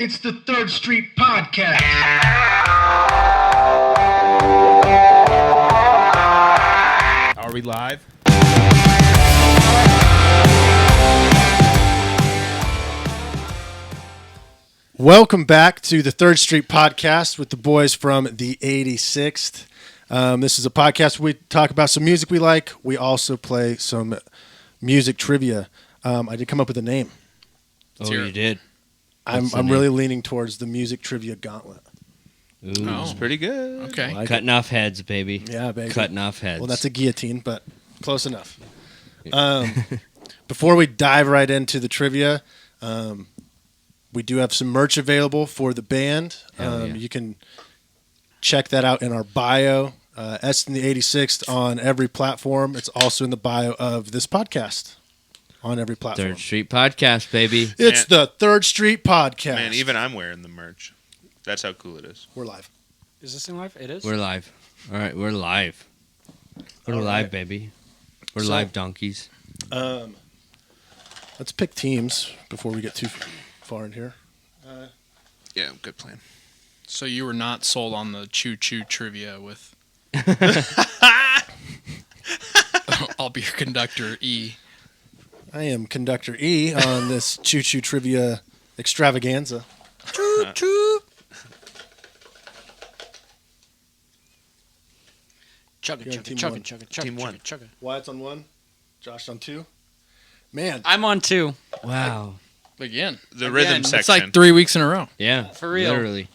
It's the Third Street Podcast. Are we live? Welcome back to the Third Street Podcast with the boys from the 86th. This is a podcast where we talk about some music we like. We also play some music trivia. I did come up with a name. Oh, you did? I'm really leaning towards the Music Trivia Gauntlet. Ooh. It's pretty good. Okay. Like Cutting off heads, baby. Yeah, baby. Cutting off heads. Well, that's a guillotine, but close enough. Before we dive right into the trivia, we do have some merch available for the band. Yeah. You can check that out in our bio. S in the 86th on every platform. It's also in the bio of this podcast on every platform. Third Street Podcast, baby. It's the Third Street Podcast. Man, even I'm wearing the merch. That's how cool it is. We're live. Is this in live? It is? We're live. All right, we're live. We're All live, right. baby. We're So- live donkeys. Let's pick teams before we get too far in here. Yeah, good plan. So you were not sold on the choo-choo trivia with... I'll be your conductor, E. I am Conductor E on this Choo Choo Trivia extravaganza. Choo-choo! Chugga, You're on chugga, team chugga, one. chugga, chugga, Team chugga, one. chugga. Wyatt's on one. Josh on two. Man, I'm on two. Wow. Again. The rhythm section. It's like 3 weeks in a row. Yeah. For real. Literally.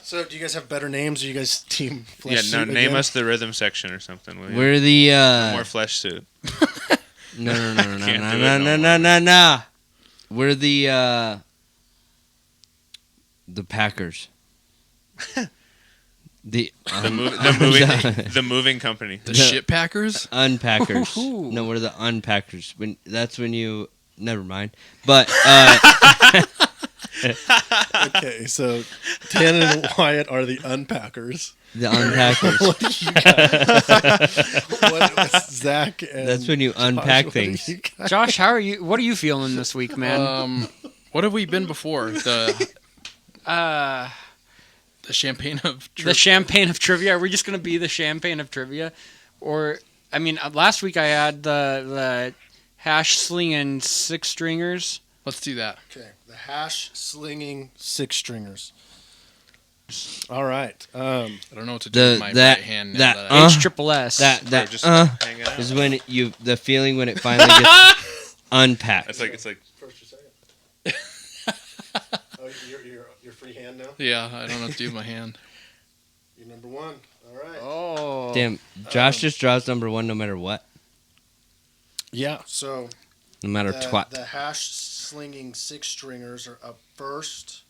so do you guys have better names? Or you guys team flesh Yeah, suit no, name again? us the rhythm section or something. Will you? We're the More flesh suit. no. Can't do it No. We're the Packers. the The moving company. The shit packers? Unpackers. Ooh. No, we're the unpackers. That's when you. Never mind. But Okay, so Dan and Wyatt are the unpackers. the unpackers. What do you got? What, Zach and That's when you Josh, unpack what do things. you got? Josh, what are you feeling this week, man? What have we been before? The champagne of The champagne of trivia. Are we just going to be the champagne of trivia? Or, I mean, last week I had the hash slinging six stringers. Let's do that. Okay, the hash slinging six stringers. All right. I don't know what to do with my right hand now. that, that I- H-triple-S. That Just hanging out. is when the feeling when it finally gets unpacked. It's like First or second? Oh, your free hand now? yeah, I don't know what to do with my hand. You're number one. All right. Oh. Damn, Josh just draws number one no matter what, Yeah, so no matter twat. the hash slinging six stringers are up first.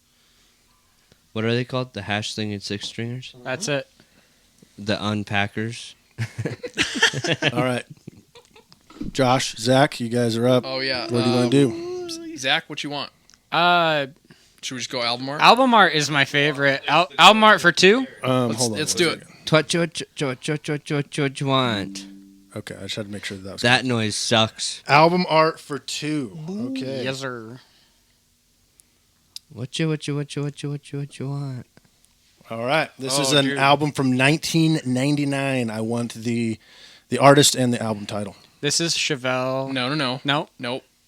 What are they called? The hash slinging six stringers? That's it. The unpackers. All right. Josh, Zach, you guys are up. Oh, yeah. What do you want to do? Zach, what you want? Should we just go album art? Album art is my favorite. Album art for two? Hold on. Let's one do it. second. What you want? Okay, I just had to make sure that was That noise sucks. album art for two. Okay. Yes, sir. What you want? All right. This is Oh, an dude. album from 1999. I want the artist and the album title. This is Chevelle. No. No. Nope.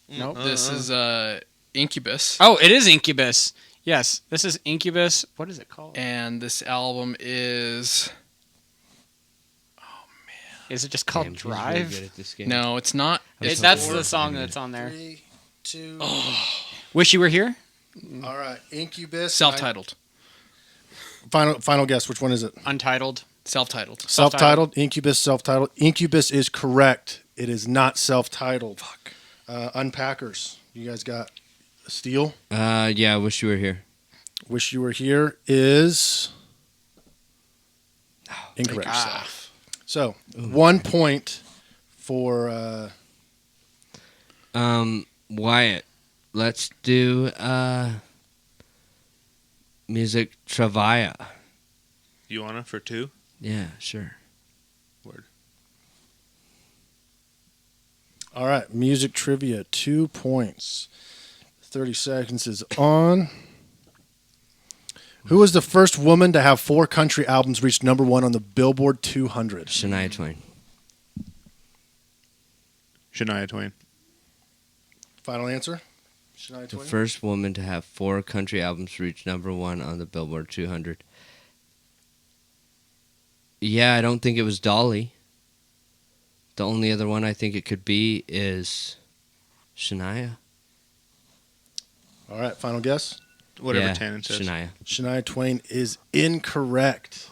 Nope. This is Incubus. Oh, it is Incubus. Yes, this is Incubus. What is it called? And this album is... Is it just called Damn, he's really Drive? good at this game. No, it's not. It's That's four. the song that's on there. 3, 2. Wish You Were Here? All right. Incubus. Self-titled. Final guess. Which one is it? Untitled. Self-titled. Self-titled. Incubus. Self-titled. Incubus is correct. It is not self-titled. Fuck. Unpackers. You guys got a steal? Yeah, I wish you were here. Wish You Were Here is incorrect. So 1 point for Wyatt, let's do music trivia. you want it for two? Yeah, sure. Word. All right, music trivia, 2 points. 30 seconds is on. Who was the first woman to have 4 country albums reach number 1 on the Billboard 200? Shania Twain. Shania Twain. Final answer? Shania The Twain? first woman to have 4 country albums reach number 1 on the Billboard 200. Yeah, I don't think it was Dolly. The only other one I think it could be is Shania. All right, final guess? Whatever Yeah, Tannen says. Shania. Shania Twain is incorrect.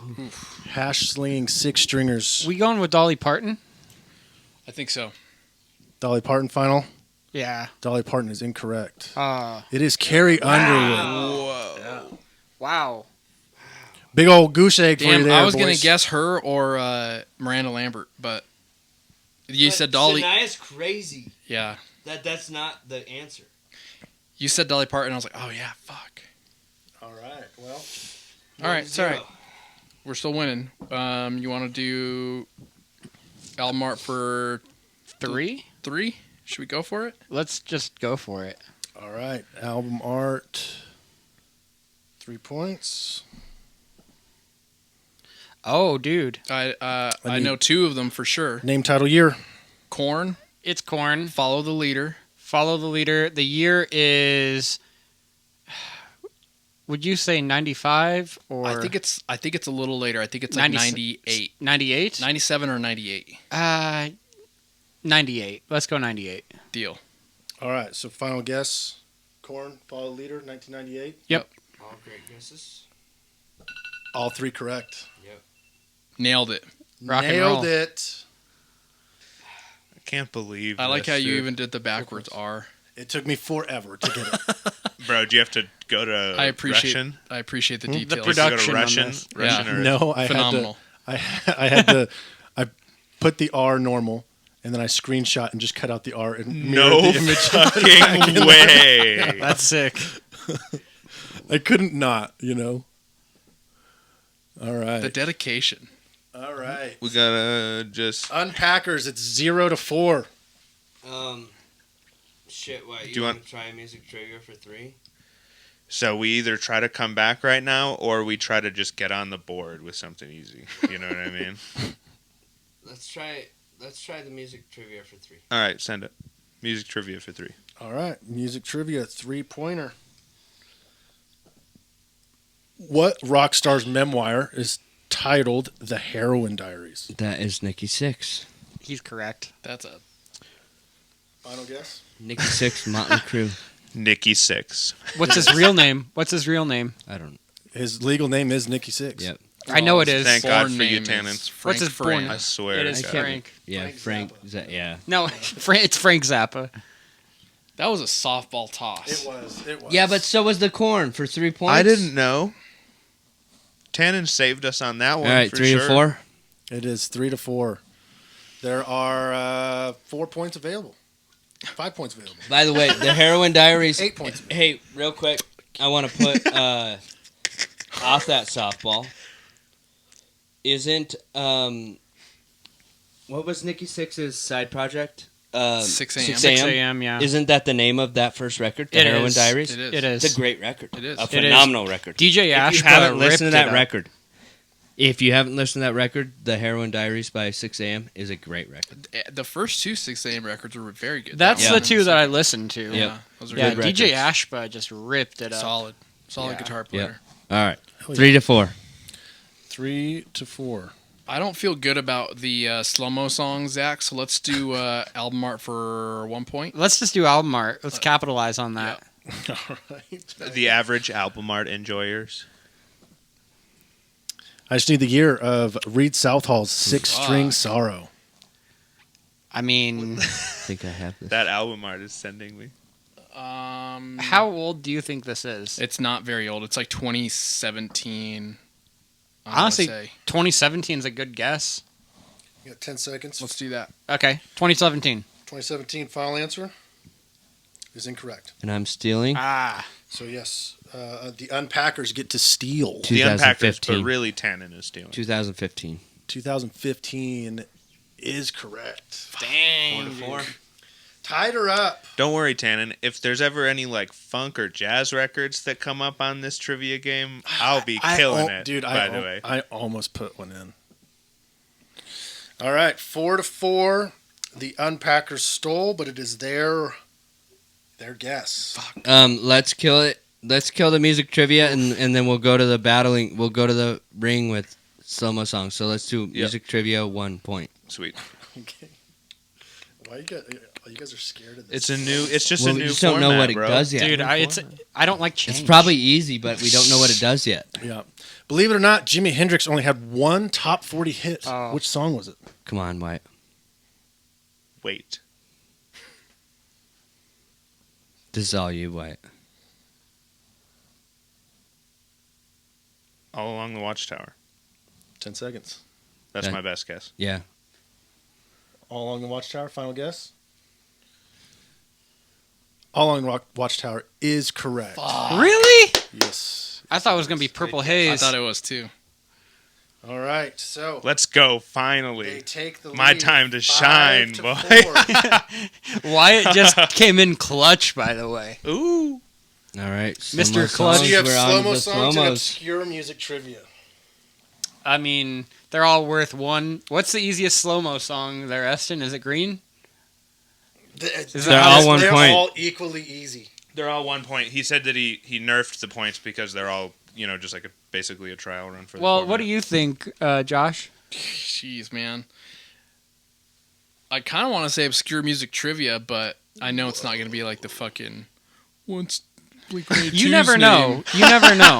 Hash slinging 6 stringers. We going with Dolly Parton? I think so. Dolly Parton final? Yeah. Dolly Parton is incorrect. Uh, It is Carrie Underwood. Whoa. wow. Big old goose egg for you Damn, there, I was going boys. to guess her or Miranda Lambert, but you said Dolly. Shania's crazy. Yeah. That's not the answer. You said Dolly Parton. I was like, oh, yeah, fuck. All right, well. All right, it's all right. We're still winning. You want to do album art for 3? 3? Should we go for it? Let's just go for it. All right, album art. 3 points. Oh, dude. I need- know 2 of them for sure. Name, title, year. Korn, It's Korn. Follow the Leader. Follow the leader. The year is. Would you say 95 or I think it's a little later. I think it's like 98. 98? 97 or 98. 98. Let's go 98. Deal. All right, so final guess. Korn, Follow the Leader, 1998. Yep. All great guesses. All 3 correct. Nailed it. Rock and Nailed roll. it. I can't believe I like this, how you dude. even did the backwards R. It took me forever to get it. Bro, do you have to go to I appreciate Russian? I appreciate the The details. Do you have to production go on to Russian? this. Russian Yeah. or No, I Phenomenal. had to. I put the R normal, and then I screenshot and just cut out the R and no mirrored the image. fucking way. That's sick. I couldn't not, you know. All right. The dedication. All right. We gotta just. Unpackers, it's 0-4. Shit, what? Do you want- to try music trivia for 3? So we either try to come back right now, or we try to just get on the board with something easy. You know what I mean? Let's try the music trivia for 3. All right, send it. Music trivia for 3. All right. Music trivia, 3-pointer. What rock star's memoir is titled The Heroin Diaries? That is Nikki Sixx. He's correct. That's a Final guess? Nikki Sixx, Motley Crue. Nikki Sixx. What's his real name? What's his real name? I don't. His legal name is Nikki Sixx. Yep. I know it is. Thank God born for you, name Tannen. is What's Frank his born- Fran. I swear. It is to God. Frank. Yeah, Frank Frank. Yeah. No, it's Frank Zappa. That was a softball toss. It was. Yeah, but so was the corn for 3 points. I didn't know. Tannen saved us on that one. All right, for 3 sure. and 4. It is 3-4. There are 4 points available. 5 points available. By the way, the Heroin Diaries. 8 points. Hey, real quick, I want to put off that softball. Isn't what was Nikki Sixx's side project? 6 a.m. 6 a.m. Yeah. Isn't that the name of that first record? The It Heroin is. Diaries. It is. It is. It's a great record. It is. A It is. phenomenal record. DJ If Ashba you haven't ripped listened to that it up. record, if you haven't listened to that record, The Heroin Diaries by 6 a.m. is a great record. The first 2 6 a.m. records were very good. That's Yeah. the 2 that I listened to. Yep. Those are Yeah, Good DJ records. Ashba just ripped it up. solid Yeah. guitar player. All right, Oh, yeah. 3-4. 3-4. I don't feel good about the slow-mo song, Zach, so let's do album art for 1 point. Let's just do album art. Let's capitalize on that. All right. The average album art enjoyers. I just need the year of Reed Southall's Six-String Sorrow. I mean, I think I have this. That album art is sending me. how old do you think this is? It's not very old. It's like 2017. I wanna Honestly, say. 2017 is a good guess. You got 10 seconds. Let's do that. Okay, 2017. 2017 final answer is incorrect. And I'm stealing Ah, So, yes, the Unpackers get to steal. The Unpackers, but 2015. really Tannen is doing. 2015. 2015 is correct. dang. 4-4. Tied her up. Don't worry, Tannen. If there's ever any like funk or jazz records that come up on this trivia game, I'll be killing it. Dude, by the way, I almost put one in. All right, 4-4. The Unpackers stole, but it is their guess. Let's kill it. Let's kill the music trivia, and then we'll go to the battling. We'll go to the ring with slow-mo songs. So let's do music trivia 1 point. sweet. Okay. Why you guys are scared of this? It's just Well, a we new just don't format, know what bro. it does yet. Dude, I don't like change. It's probably easy, but we don't know what it does yet. Yeah. Believe it or not, Jimi Hendrix only had one top 40 hit. Oh. Which song was it? Come on, White. Wait. This is all you, White. All Along the Watchtower. 10 seconds. That's Okay. my best guess. Yeah. All Along the Watchtower, final guess? All Along the Watchtower is correct. Really? Yes. I thought it was gonna be Purple I Haze. thought it was too. All right, so Let's go, they finally. take the lead. My time to shine, 5-4. boy. Wyatt just came in clutch, by the way. Ooh. All right. Mr. slow-mo Clutch. So you have We're on to slow-mo the songs and slow-mos. obscure music trivia. I mean, they're all worth one. What's the easiest slow-mo song there, Eston? Is it Green? They're all 1 They're point. all equally easy. They're all 1 point. He said that he nerfed the points because they're all, just like basically a trial run for the Well, format. what do you think, Josh? Jeez, man. I kind of want to say obscure music trivia, but I know it's not going to be like the fucking once Blink-182's You never name, know. You never know.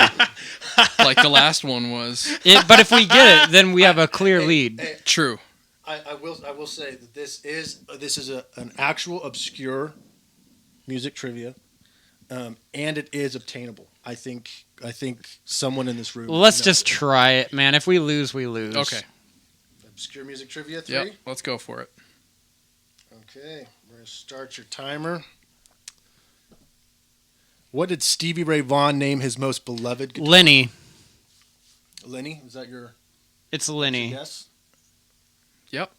like the last one was. But if we get it, then we have a clear lead. Hey, True. I will say that this is an actual obscure music trivia, and it is obtainable. I think someone in this room. Well, let's knows just it. try it, man. If we lose, we lose. Okay. Obscure music trivia 3. Yep. Let's go for it. Okay, we're gonna start your timer. What did Stevie Ray Vaughan name his most beloved guitar? Lenny. Lenny, is that your It's Lenny. guess? Yep.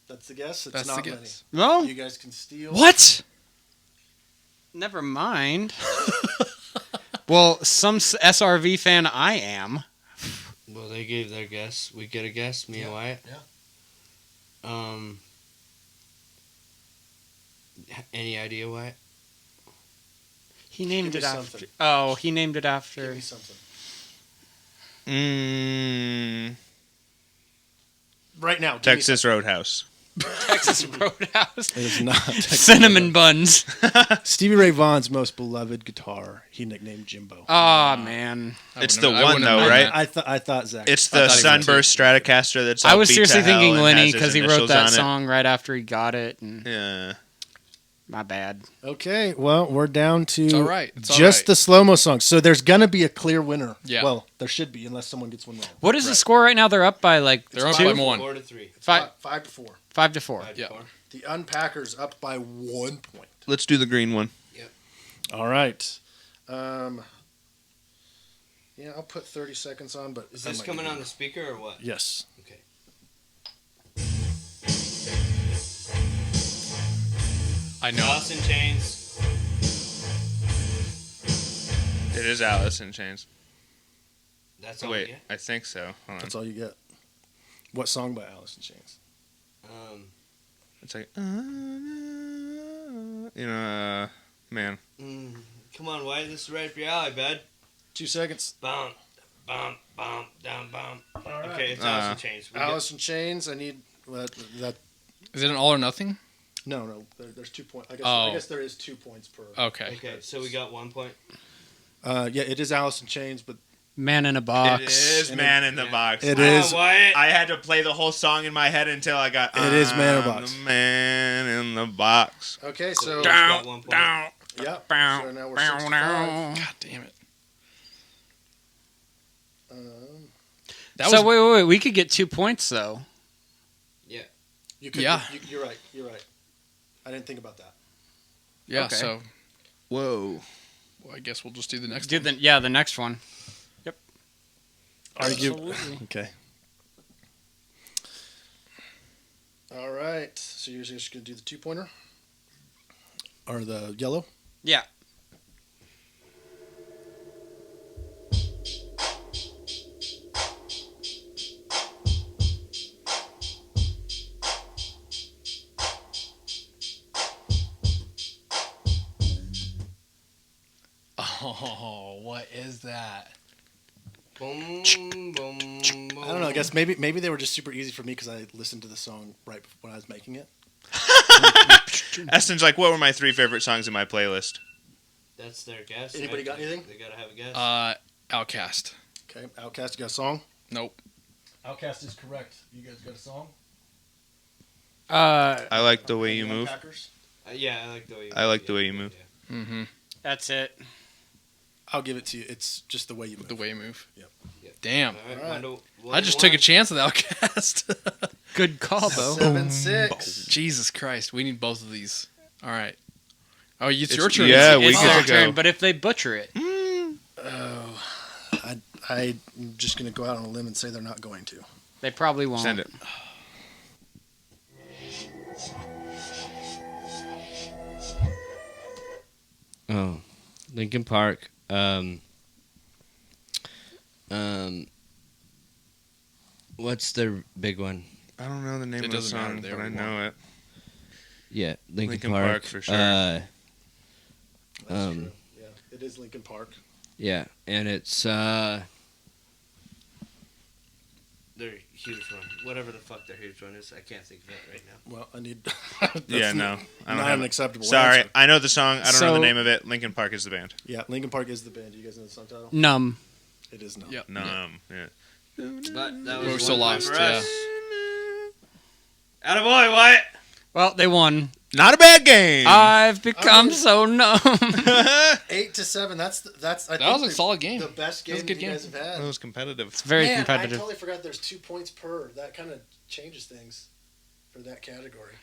That's the guess. It's That's not the Lenny. guess. No? You guys can steal. What? Never mind. Well, some SRV fan I am. Well, they gave their guess. We get a guess, me and Wyatt. Yeah. Any idea, Wyatt? He named Give it me after. something. Oh, he named it Give after. me something. Right now. give me Texas Roadhouse. Texas Roadhouse. something. It is not Texas Cinnamon buns. Stevie Ray Vaughan's most beloved guitar, he nicknamed Jimbo. Oh man. It's I the wouldn't have- I one, wouldn't though, have known right? that. I thought Zach. It's I the thought he was Sunburst Stratocaster that's all I was beat seriously to hell thinking and Lenny has his because he wrote initials that on it. song right after he got it. And Yeah. my bad. Okay, well, we're down to It's all right. It's all just right. the slow-mo song. So there's going to be a clear winner. Yeah. Well, there should be, unless someone gets one wrong. What is the score right now? They're up by like They're up two? by one. 4-3. Five- 5-4. 5-4. Yeah. The Unpackers up by 1 point. Let's do the green one. All right. Yeah, I'll put 30 seconds on, but Is that this might coming be- on the speaker or what? Yes. Okay. I know. Alice in Chains. It is Alice in Chains. That's all Wait, we get? I think so. Hold on. That's all you get. What song by Alice in Chains? It's like, man. Come on, White. This is right up your alley, bud. 2 seconds. Bump, bump, bump, down, bump. All right. Okay, it's Alice in Chains. We Alice in Chains. I need that. Is it an all or nothing? No. There's 2 points. I Oh. guess there is 2 points per. Okay. Okay, so we got 1 point. Yeah, it is Alice in Chains, but Man in a box. It is Man in the Box. it is. Wyatt. I had to play the whole song in my head until I got. It is Man in the "I'm Box." the Man in the Box. Okay, so. Each got 1 point. Yeah. So now we're 65. God damn it. That So was wait. We could get 2 points though. You could, Yeah. You're right. I didn't think about that. yeah. Okay. So Whoa. well, I guess we'll just do the next Do one. the next one. Absolutely. Okay. All right. So you're just going to do the 2-pointer? or the yellow? Yeah. Oh, what is that? Boom, boom, boom. I don't know. I guess maybe they were just super easy for me because I listened to the song right when I was making it. Eston's like, what were my 3 favorite songs in my playlist? That's their guess. Anybody got anything? They gotta have a guess. Outcast. Okay, Outkast, you got a song? Nope. Outkast is correct. You guys got a song? I like the way you move. Yeah, I like the way you move. I like the way you move. Yeah. Mm-hmm. That's it. I'll give it to you. It's just the way you move. The way you move. Yep. Damn. All right, I just took a chance with Outcast. Good call, though. 7-6. Jesus Christ. We need both of these. All right. Oh, it's your It's- turn. yeah, isn't it? we It's get their to turn, go. but if they butcher it, Oh, I'm just going to go out on a limb and say they're not going to. they probably won't. Send it. Oh, Lincoln Park. What's their big one? I don't know the name It of the doesn't matter, song, they but I already know it. Yeah, Lincoln Linkin Park. Park, for sure. That's Um, true. Yeah, it is Lincoln Park. Yeah, and it's their huge one. Whatever the fuck their huge one is, I can't think of it right now. Well, I need. Yeah, no. I don't not have an it. acceptable Sorry, answer. I know the song. I don't know So- the name of it. Linkin Park is the band. Yeah, Lincoln Park is the band. Do you guys know the song title? Numb. It is not. Yep. No, Yeah. yeah. But that We're was so one point lost, for yeah. us. Attaboy, Wyatt. Well, they won. Not a bad game. I've become so numb. 8-7. That's. I That think was a solid game. The best That was game a good you game. guys have had. It was competitive. It's very Man, competitive. I totally forgot there's 2 points per. That kind of changes things for that category.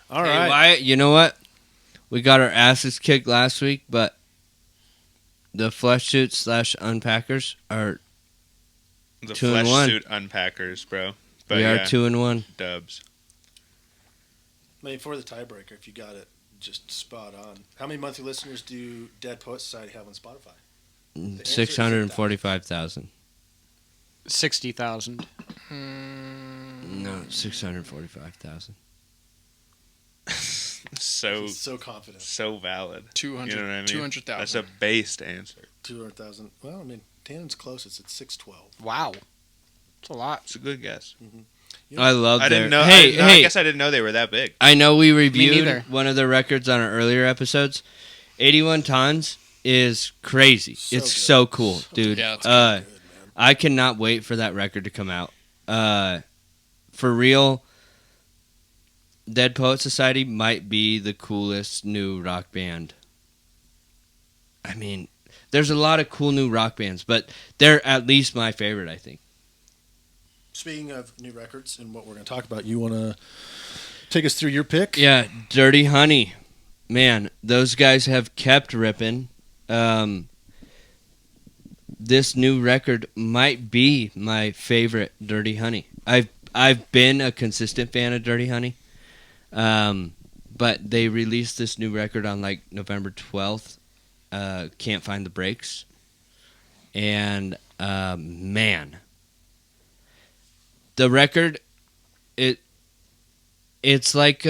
All Hey, right. Wyatt, you know what? We got our asses kicked last week, but the flesh suits / unpackers are The 2 and flesh 1. suit unpackers, bro. But we yeah, are 2-1. dubs. I mean, for the tiebreaker, if you got it just spot on. How many monthly listeners do Dead Poet Society have on Spotify? answer is 645,000. 60,000. No, 645,000. So He's so confident. so valid. 200, You know what I mean? 200,000. That's a based answer. 200,000. Well, I mean, Tannen's close. It's at 612. Wow. It's a lot. It's a good guess. I love I their... didn't know. Hey, I hey, guess I didn't know they were that big. I know we reviewed neither. one of their records on our earlier episodes. 81 Tons is crazy. So It's good. so cool, So dude. Yeah, it's Good, man. I cannot wait for that record to come out. For real, Dead Poet Society might be the coolest new rock band. I mean, there's a lot of cool new rock bands, but they're at least my favorite, I think. Speaking of new records and what we're going to talk about, you want to take us through your pick? Yeah, Dirty Honey. Man, those guys have kept ripping. This new record might be my favorite Dirty Honey. I've been a consistent fan of Dirty Honey. But they released this new record on like November 12th. Can't Find the Brakes. And man, the record it's like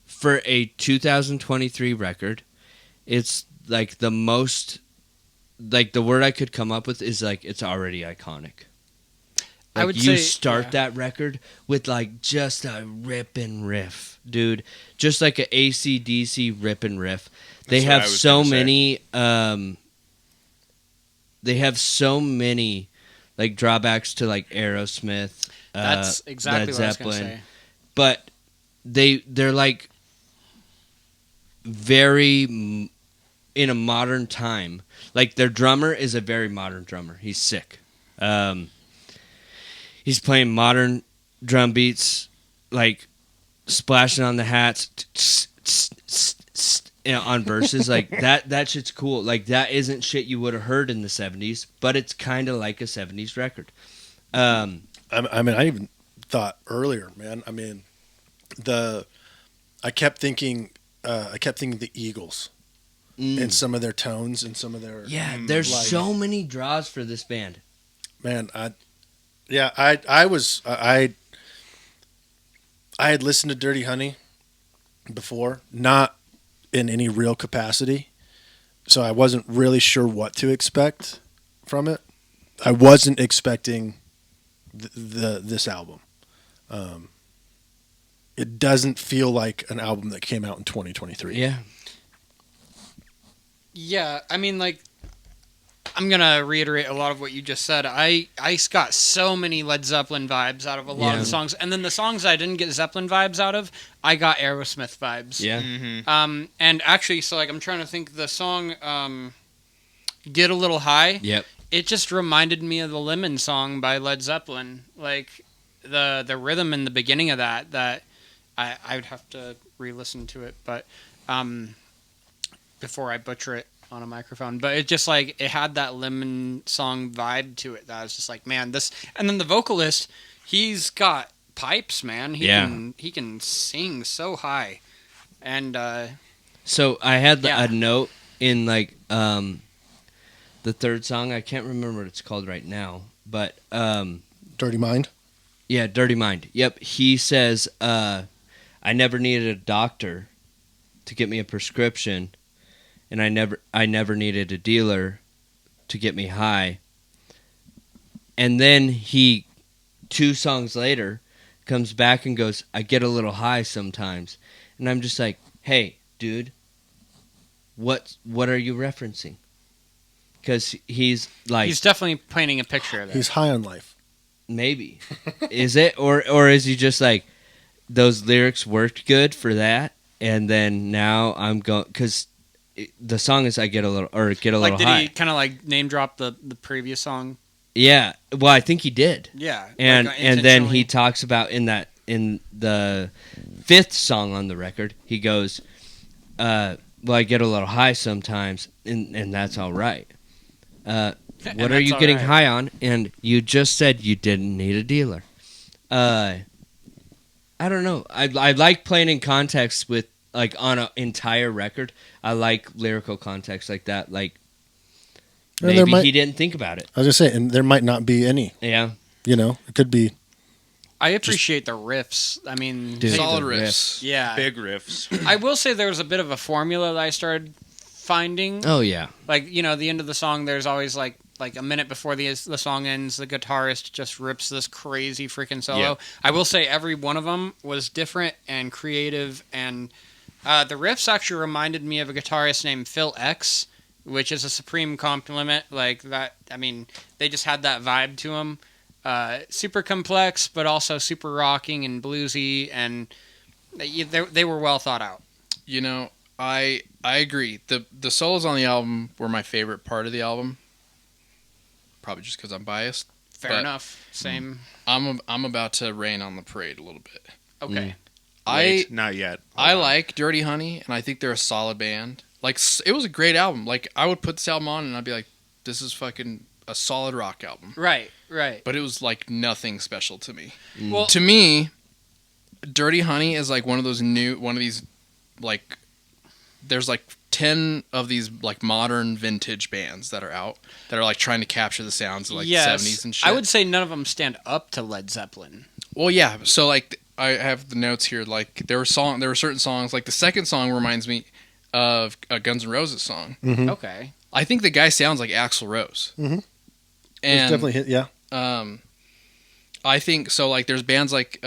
for a 2023 record, it's like the most, like the word I could come up with is like it's already iconic. I Like would you say- start yeah. that record with like just a ripping riff, dude. Just like a AC/DC ripping riff. They That's what I have was so gonna say. many. They have so many like drawbacks to like Aerosmith. That's exactly Led what I was going to Zeppelin. say. But they're like very in a modern time. Like their drummer is a very modern drummer. He's sick. He's playing modern drum beats, like splashing on the hats, on verses. Like that shit's cool. Like that isn't shit you would have heard in the 70s, but it's kind of like a 70s record. I mean, I even thought earlier, man. I mean, the I kept thinking the Eagles and some of their tones and some of their Yeah, there's like- so many draws for this band. Man, I had listened to Dirty Honey before, not in any real capacity, so I wasn't really sure what to expect from it. I wasn't expecting this album. It doesn't feel like an album that came out in 2023. Yeah. Yeah, I mean, like, I'm gonna reiterate a lot of what you just said. I got so many Led Zeppelin vibes out of a lot of Yeah. the songs, and then the songs I didn't get Zeppelin vibes out of, I got Aerosmith vibes. Yeah. And actually, so like I'm trying to think the song "Get a Little High." Yep. It just reminded me of the Lemon song by Led Zeppelin. Like the rhythm in the beginning of that I would have to re-listen to it, but before I butcher it on a microphone. But it just like it had that Lemon song vibe to it that I was just like, man, this. And then the vocalist, he's got pipes, man. He can sing so high, and So I had Yeah. a note in like the third song. I can't remember what it's called right now, but Dirty Mind. yeah, Dirty Mind. Yep. He says, I never needed a doctor to get me a prescription, and I never needed a dealer to get me high. And then he, 2 songs later, comes back and goes, I get a little high sometimes. And I'm just like, hey, dude, what are you referencing? Because he's like, he's definitely painting a picture of it. He's high on life. maybe. Is it? Or is he just like, those lyrics worked good for that, and then now I'm going, because the song is I get a little Like, did high. he kind of like name drop the previous song? Yeah, well, I think he did, Yeah, and like, and then intentionally. he talks about in the 5th song on the record, he goes, well, I get a little high sometimes, and that's all right. What And are that's you all getting right. high on? And you just said you didn't need a dealer. I don't know. I like playing in context with, like, on an entire record. I like lyrical context like that. Like, And there maybe might- he didn't think about it. I was just saying, and there might not be any. Yeah. You know, it could be. I appreciate the riffs. I mean, Dude. Solid the riffs. yeah. Big riffs. I will say there was a bit of a formula that I started finding. Oh, yeah. Like, you know, the end of the song, there's always like a minute before the song ends, the guitarist just rips this crazy freaking solo. Yeah. I will say every one of them was different and creative, and the riffs actually reminded me of a guitarist named Phil X, which is a supreme compliment. Like that, I mean, they just had that vibe to them. Super complex, but also super rocking and bluesy, and they were well thought out. You know, I agree. The solos on the album were my favorite part of the album. Probably just because I'm biased. Fair But- enough. Same. I'm about to rain on the parade a little bit. Okay. Wait, not yet. I Hold on. like Dirty Honey, and I think they're a solid band. Like, it was a great album. Like, I would put this album on, and I'd be like, this is fucking a solid rock album. Right. Right. But it was, like, nothing special to me. Well, To me, Dirty Honey is, like, one of these, like, there's, like, 10 of these, like, modern vintage bands that are out that are, like, trying to capture the sounds of, like, yes, 70s and shit. I would say none of them stand up to Led Zeppelin. Well, yeah. So, like, I have the notes here. Like, there were certain songs. Like, the second song reminds me of a Guns N' Roses song. Mhm. Okay. I think the guy sounds like Axl Rose. Mhm. It's And definitely hit. Yeah. I think so. Like, there's bands like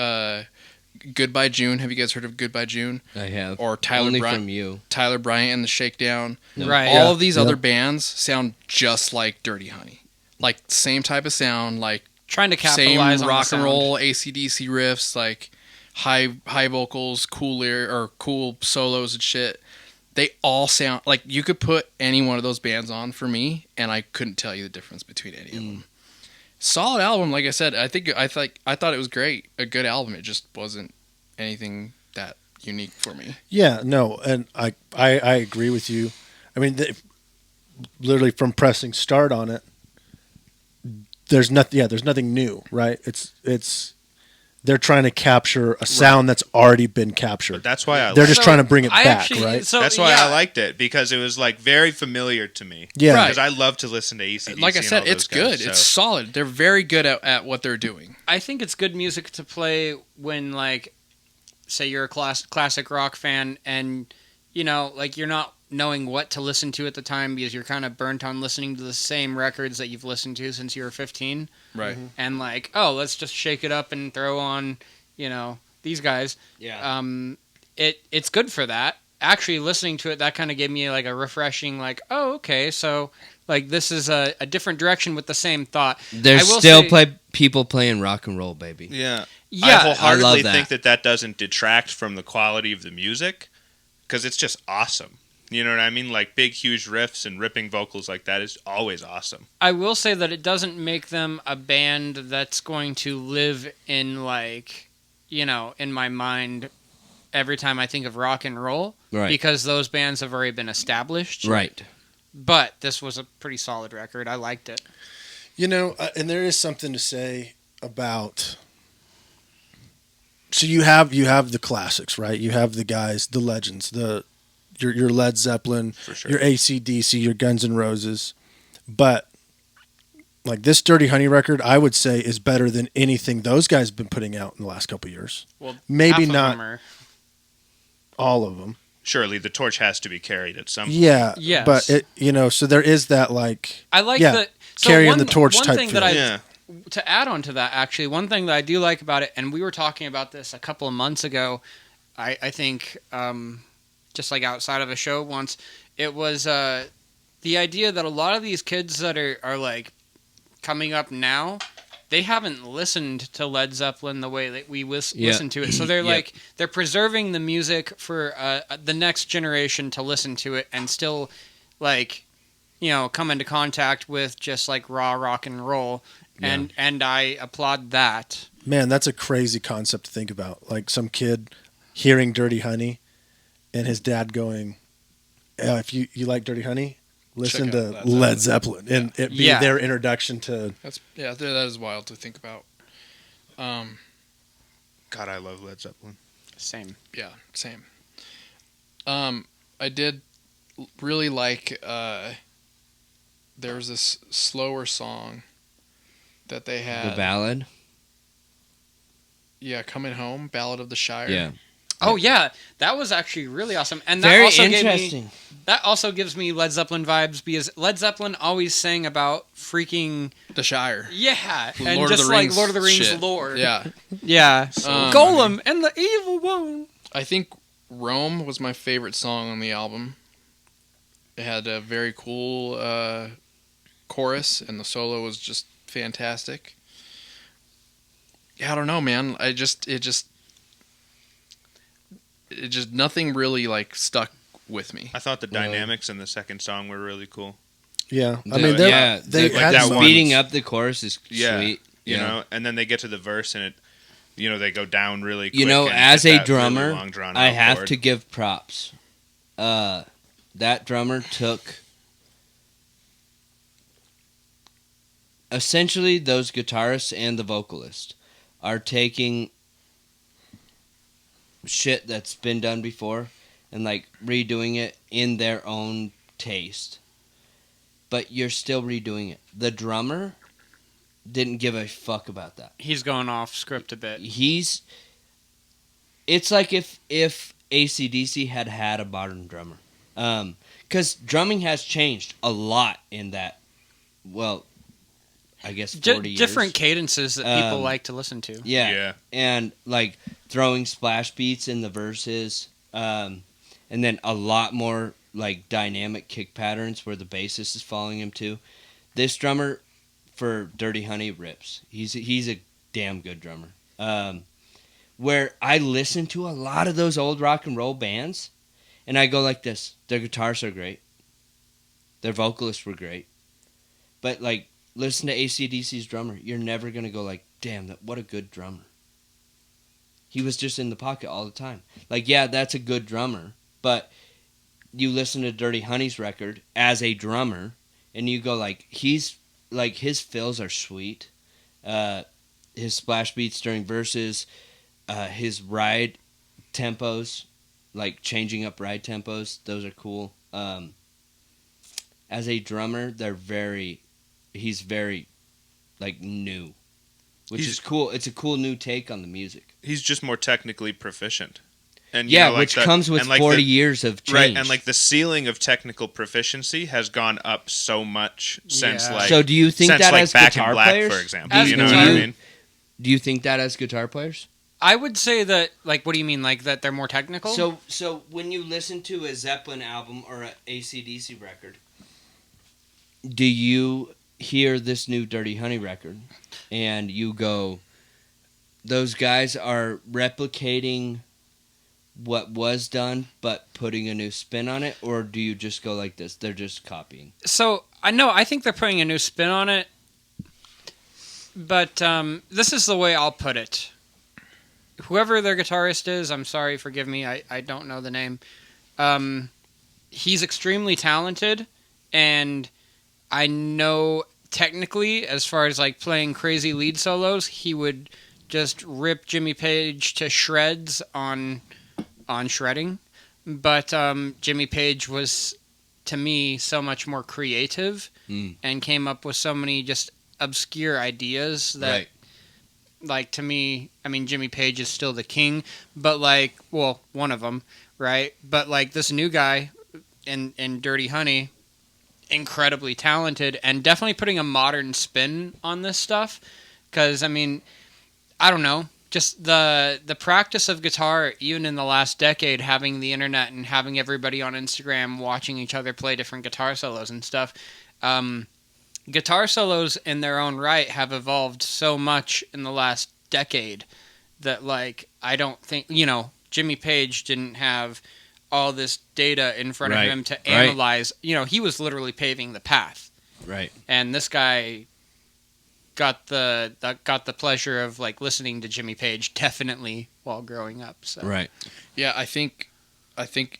Goodbye June. Have you guys heard of Goodbye June? I have. Or Tyler Only Bryant. from you. Tyler Bryant and the Shakedown. No. Right. All of these Yeah. other bands sound just like Dirty Honey. Like, same type of sound. Like, Trying to same capitalize on rock the and sound. roll AC/DC riffs, like high vocals, cool solos and shit. They all sound like you could put any one of those bands on for me, and I couldn't tell you the difference between any of them. Solid album, like I said. I thought it was great, a good album. It just wasn't anything that unique for me. Yeah. No, and I agree with you. I mean, literally from pressing start on it, there's nothing. Yeah, there's nothing new, right? It's they're trying to capture a sound that's already been captured. But that's why They're just So, trying to bring it I back, actually- right? so, that's why yeah. I liked it, because it was like very familiar to me. Yeah. Right. Because I love to listen to AC/DC. Like I and said, all those it's guys, good. so- It's solid. They're very good at what they're doing. I think it's good music to play when, like, say you're a classic rock fan and, you know, like you're not knowing what to listen to at the time because you're kind of burnt on listening to the same records that you've listened to since you were 15. Right. And, like, oh, let's just shake it up and throw on, you know, these guys. Yeah. It's good for that. Actually, listening to it, that kind of gave me, like, a refreshing, like, oh, okay, so, like, this is a different direction with the same thought. There's I will still say- people playing rock and roll, baby. Yeah. Yeah, I I wholeheartedly love that. think that doesn't detract from the quality of the music, because it's just awesome. You know what I mean? Like big, huge riffs and ripping vocals like that is always awesome. I will say that it doesn't make them a band that's going to live in, like, you know, in my mind every time I think of rock and roll. Right. Because those bands have already been established. Right. But this was a pretty solid record. I liked it. You know, and there is something to say about. So you have the classics, right? You have the guys, the legends, your Led Zeppelin, For sure. your AC/DC, your Guns N' Roses, but like this Dirty Honey record, I would say is better than anything those guys have been putting out in the last couple of years. Well, Maybe half of not them are- all of them. Surely the torch has to be carried at some point. Yeah, Yes. but it, you know, so there is that like I like Yeah, the so carrying one, the torch One type thing that feel. Yeah. to add on to that, actually, one thing that I do like about it, and we were talking about this a couple of months ago, I think, just like outside of a show once, it was the idea that a lot of these kids that are like coming up now, they haven't listened to Led Zeppelin the way that we listen to it. So they're Yep. like, they're preserving the music for the next generation to listen to it and still, like, you know, come into contact with just like raw rock and roll. And I applaud that. man, that's a crazy concept to think about. Like some kid hearing Dirty Honey and his dad going, if you like Dirty Honey, listen Check to out Led Zeppelin. And it be Yeah. their introduction to That is wild to think about. God, I love Led Zeppelin. Same. Yeah, same. I did really like. There was this slower song that they had. The ballad. Yeah, Coming Home, Ballad of the Shire. Yeah. Oh yeah, that was actually really awesome, and that Very also interesting. that also gives me Led Zeppelin vibes because Led Zeppelin always sang about freaking The Shire. yeah, and Lord of just the like Rings Lord of the Rings shit. lore. Yeah. yeah. Golem and the evil one. I think Rome was my favorite song on the album. It had a very cool chorus, and the solo was just fantastic. Yeah, I don't know, man. It just nothing really like stuck with me. I thought the dynamics in the second song were really cool. yeah. I mean, they the, had that some- one- speeding up the chorus is Yeah. sweet. You Yeah. know, and then they get to the verse and it, you know, they go down really quick. You know, and as it's a that really drummer, long, drawn I out have chord. to give props. That drummer took essentially those guitarists and the vocalist are taking shit that's been done before and like redoing it in their own taste. But you're still redoing it. The drummer didn't give a fuck about that. He's going off script a bit. It's like if AC/DC had a modern drummer. Because drumming has changed a lot in that, well, I guess 40 years. Different cadences that people Um, like to listen to. Yeah. Yeah. And like throwing splash beats in the verses. And then a lot more like dynamic kick patterns where the bassist is following him too. This drummer for Dirty Honey rips. He's a damn good drummer. Where I listen to a lot of those old rock and roll bands and I go like this. Their guitars are great. Their vocalists were great. But like listen to AC/DC's drummer. You're never going to go like, damn, what a good drummer. He was just in the pocket all the time. Like, yeah, that's a good drummer. But you listen to Dirty Honey's record as a drummer, and you go like, he's like his fills are sweet. his splash beats during verses, his ride tempos, like changing up ride tempos. Those are cool. As a drummer, he's very like new, which is cool. It's a cool new take on the music. He's just more technically proficient. And which comes with 40 years of change. Right, and like the ceiling of technical proficiency has gone up so much since like. So do you think that like as Back guitar in Black, players, for example, you know what I mean? Do you think that as guitar players? I would say that, like, what do you mean, like that they're more technical? So when you listen to a Zeppelin album or an AC/DC record, do you hear this new Dirty Honey record and you go, those guys are replicating what was done but putting a new spin on it, or do you just go like this, they're just copying? So I think they're putting a new spin on it, but this is the way I'll put it. Whoever their guitarist is, I'm sorry, forgive me, I don't know the name. He's extremely talented, and I know technically, as far as like playing crazy lead solos, he would just rip Jimmy Page to shreds on shredding. But Jimmy Page was, to me, so much more creative and came up with so many just obscure ideas that, Right. like, to me, I mean, Jimmy Page is still the king, but like, well, one of them, right? But like this new guy in Dirty Honey, incredibly talented and definitely putting a modern spin on this stuff. Because, I mean, I don't know, just the practice of guitar, even in the last decade, having the internet and having everybody on Instagram watching each other play different guitar solos and stuff. Guitar solos in their own right have evolved so much in the last decade that, like, I don't think, Jimmy Page didn't have all this data in front of him to analyze. He was literally paving the path. Right. And this guy got the pleasure of like listening to Jimmy Page definitely while growing up. So. Right. Yeah, I think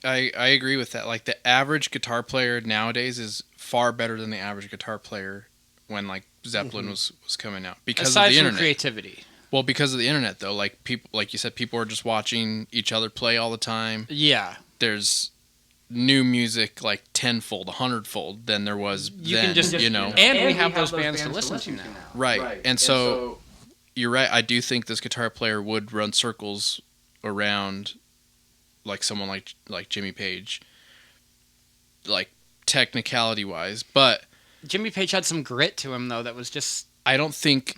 I agree with that. Like the average guitar player nowadays is far better than the average guitar player when like Zeppelin was coming out because Aside of the from internet. creativity. Well, because of the internet though, like people, like you said, people are just watching each other play all the time. Yeah. There's new music like tenfold, 100-fold than there was then. And we have those bands to listen to now. Right. And so you're right. I do think this guitar player would run circles around like someone like Jimmy Page, like technicality wise. But Jimmy Page had some grit to him though that was just. I don't think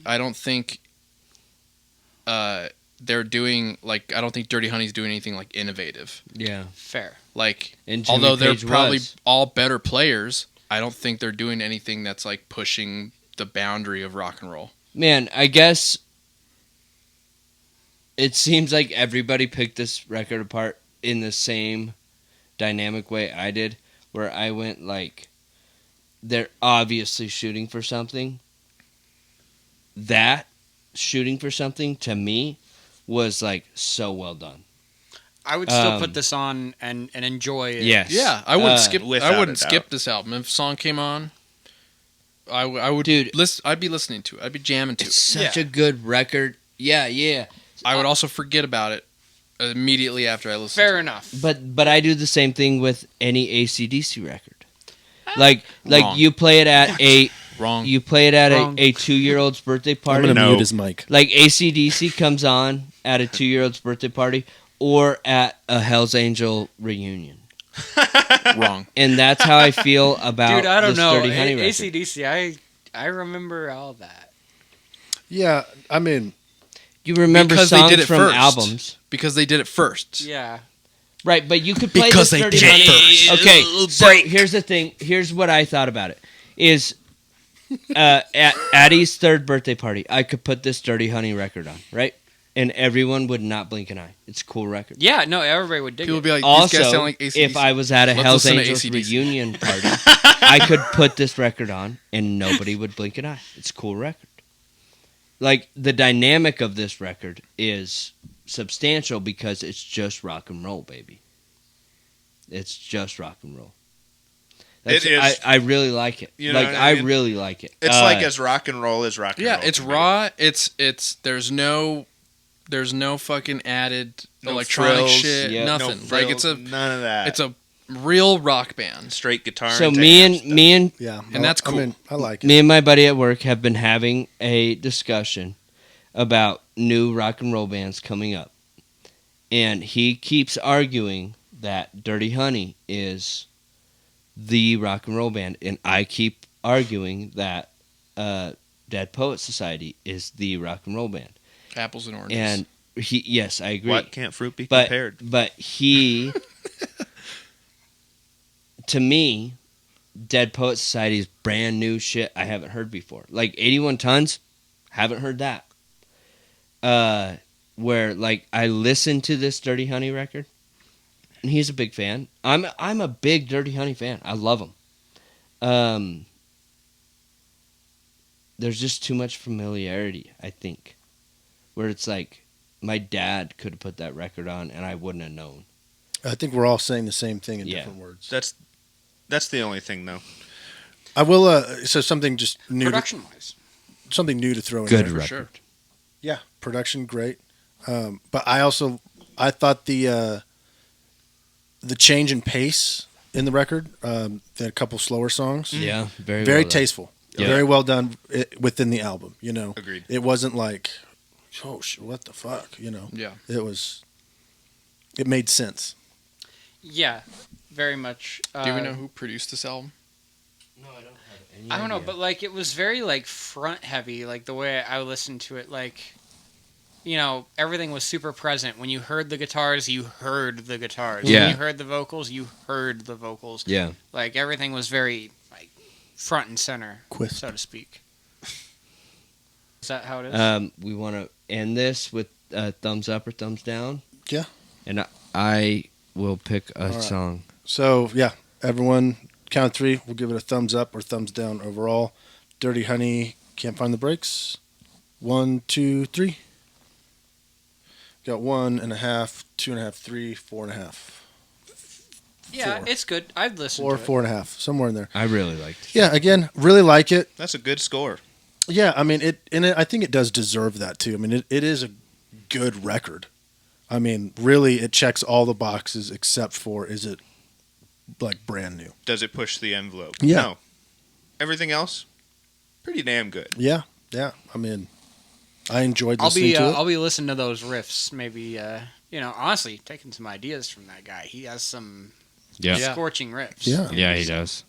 they're doing like I don't think Dirty Honey's doing anything like innovative. Yeah. Fair. Like And Jimmy although they're Page probably was. all better players, I don't think they're doing anything that's like pushing the boundary of rock and roll. Man, I guess it seems like everybody picked this record apart in the same dynamic way I did, where I went like, they're obviously shooting for something. That shooting for something, to me, was like so well done. I would still put this on and enjoy it. Yes. Yeah, I wouldn't skip. without I wouldn't a doubt. skip this album if a song came on. I would, Dude. I'd be listening to it. I'd be jamming to It's it. such a good record. Yeah. I would also forget about it immediately after I listened. Fair to it. enough. But I do the same thing with any AC/DC record. Like Wrong. you play it at a Wrong. you play it at Wrong. a 2-year-old's birthday I'm party. going to No. mute his mic. Like AC/DC comes on at a 2-year-old's birthday party or at a Hell's Angel reunion. Wrong. And that's how I feel about Dude, I don't this know. Dirty Honey record. AC/DC, I remember all that. Yeah, I mean, You remember Because they songs did it from first. albums. Because they did it first. Yeah. Right, but you could play Because this they Dirty did it Honey. first. Okay, so here's the thing. Here's what I thought about it. Is at Addie's 3rd birthday party, I could put this Dirty Honey record on, right? And everyone would not blink an eye. It's a cool record. Yeah, no, everybody would dig People it. would be like, these guys Also, sound like AC/DC. if I was at a Let's Hell's listen to Angels AC/DC. reunion party, I could put this record on and nobody would blink an eye. It's a cool record. Like, the dynamic of this record is substantial because it's just rock and roll, baby. It's just rock and roll. It is. I really like it. You know like what I mean? really like it. It's like as rock and roll as rock and roll. Yeah, it's can be. raw. It's there's no fucking added No electronic frills. shit. Yeah. No Nothing. frills, Like none of that. it's a real rock band. straight guitar. So and me amp stuff. and Yeah, And that's I cool. mean, I like it. me and my buddy at work have been having a discussion about new rock and roll bands coming up, and he keeps arguing that Dirty Honey is the rock and roll band, and I keep arguing that Dead Poets Society is the rock and roll band. Apples and oranges. And yes, I agree. What can't fruit be But compared? he, to me, Dead Poets Society is brand new shit I haven't heard before. Like 81 Tons, haven't heard that. Where like I listened to this Dirty Honey record, and he's a big fan. I'm a big Dirty Honey fan. I love him. There's just too much familiarity, I think, where it's like my dad could have put that record on and I wouldn't have known. I think we're all saying the same thing in Yeah. different words. That's the only thing though. I will. So something just new. Production wise. Something new to throw in Good there. record. sure. Yeah, production great. But I thought the change in pace in the record, they had a couple slower songs. Yeah, very Very well done. tasteful. Yeah. Very well done within the album. Agreed. It wasn't like, oh shit, what the fuck. Yeah. It made sense. Yeah, very much. Do we know who produced this album? No, I don't have any I don't know, idea. but like it was very like front heavy, like the way I listened to it, like everything was super present. When you heard the guitars, you heard the guitars. Yeah. When you heard the vocals, you heard the vocals. Yeah. Like everything was very like front and center, Quist. so to speak. Is that how it is? We want to end this with thumbs up or thumbs down. Yeah. And I will pick a right. song. So yeah, everyone, count of three. We'll give it a thumbs up or thumbs down overall. Dirty Honey, Can't Find the Brakes. 1, 2, 3. Got 1.5, 2.5, 3, 4.5. Yeah, 4. it's good. I'd listen 4, to it. 4.5, somewhere in there. I really liked it. Yeah, again, really like it. That's a good score. Yeah, I mean I think it does deserve that too. I mean, it is a good record. I mean, really, it checks all the boxes except for is it like brand new? Does it push the envelope? Yeah. No. Everything else, pretty damn good. Yeah. I mean, I enjoyed I'll listening be to it. I'll be listening to those riffs. Maybe honestly, taking some ideas from that guy. He has some Yeah. scorching riffs. Yeah. Yeah, he does.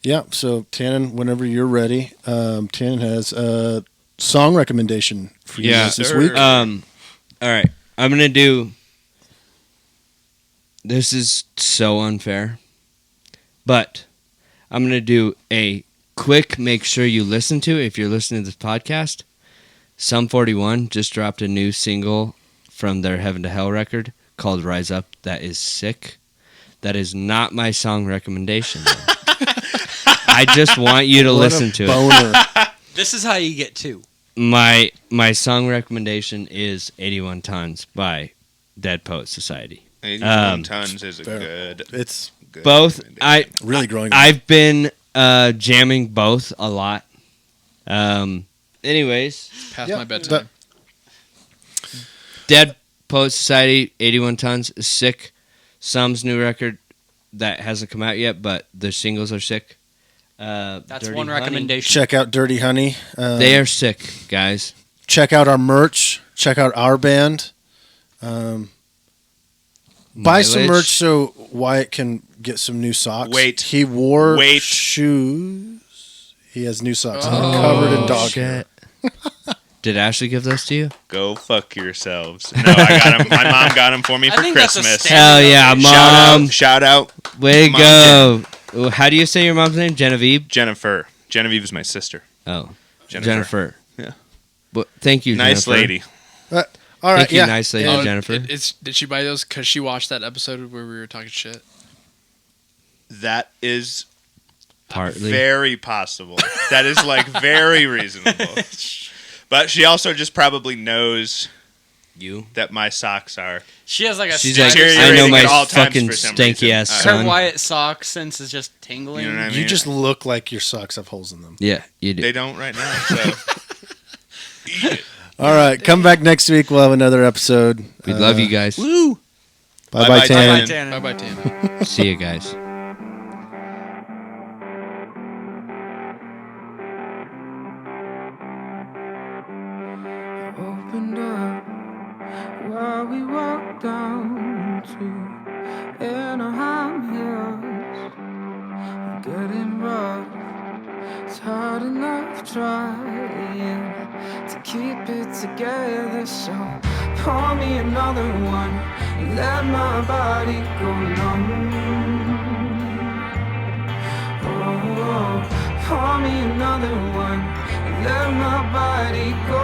Yeah, so Tannen, whenever you're ready, Tannen has a song recommendation for you Yeah. guys this Sir. week. All right. I'm going to do. This is so unfair. But I'm going to do a quick make sure you listen to if you're listening to this podcast. Sum 41 just dropped a new single from their Heaven to Hell record called Rise Up. That is sick. That is not my song recommendation. though. I just want you to What listen a to it. boner. This is how you get two. My song recommendation is 81 Tons by Dead Poets Society. 81 tons is a fair. good. It's good Both recommendation. really growing. I've been jamming both a lot. Anyways, Past Yeah, my bedtime. Dead Poets Society 81 Tons is sick. Sum's new record that hasn't come out yet, but the singles are sick. That's Dirty one Honey. recommendation. Check out Dirty Honey. They are sick, guys. Check out our merch. Check out our band. Buy some Mileage. merch so Wyatt can get some new socks. Wait. He wore Wait. shoes. He has new socks Oh, covered in dog hair. shit. Did Ashley give those to you? Go fuck yourselves. No, I got him. My mom got him for me I for think that's a Christmas. standard. Hell yeah, Mom. Shout out, Way to Mom go. Ooh, how do you say your mom's name? Genevieve? Jennifer. Genevieve is my sister. Oh, Jennifer. Jennifer. Yeah. Well, thank you, Nice Jennifer. lady. All right, Thank you, yeah. nice lady, And- Jennifer. Did she buy those because she watched that episode where we were talking shit? That is Partly. very possible. That is like very reasonable. But she also just probably knows You. that my socks are. She has like a She's like, spider I know deteriorating my at all times fucking for some stanky reason. ass Her son. Wyatt sock sense is just tingling. You know what I mean? You just look like your socks have holes in them. Yeah, you do. They don't right now. So eat it. All right, come back next week. We'll have another episode. We love you guys. Woo! Bye Bye-bye, bye, Tannen. Tannen. Bye bye, Tana. See you guys. Opened up while we walked down to Anaheim Hills. Getting rough, it's hard enough trying to keep it together. So pour me another one and let my body go numb. Oh, pour me another one and let my body go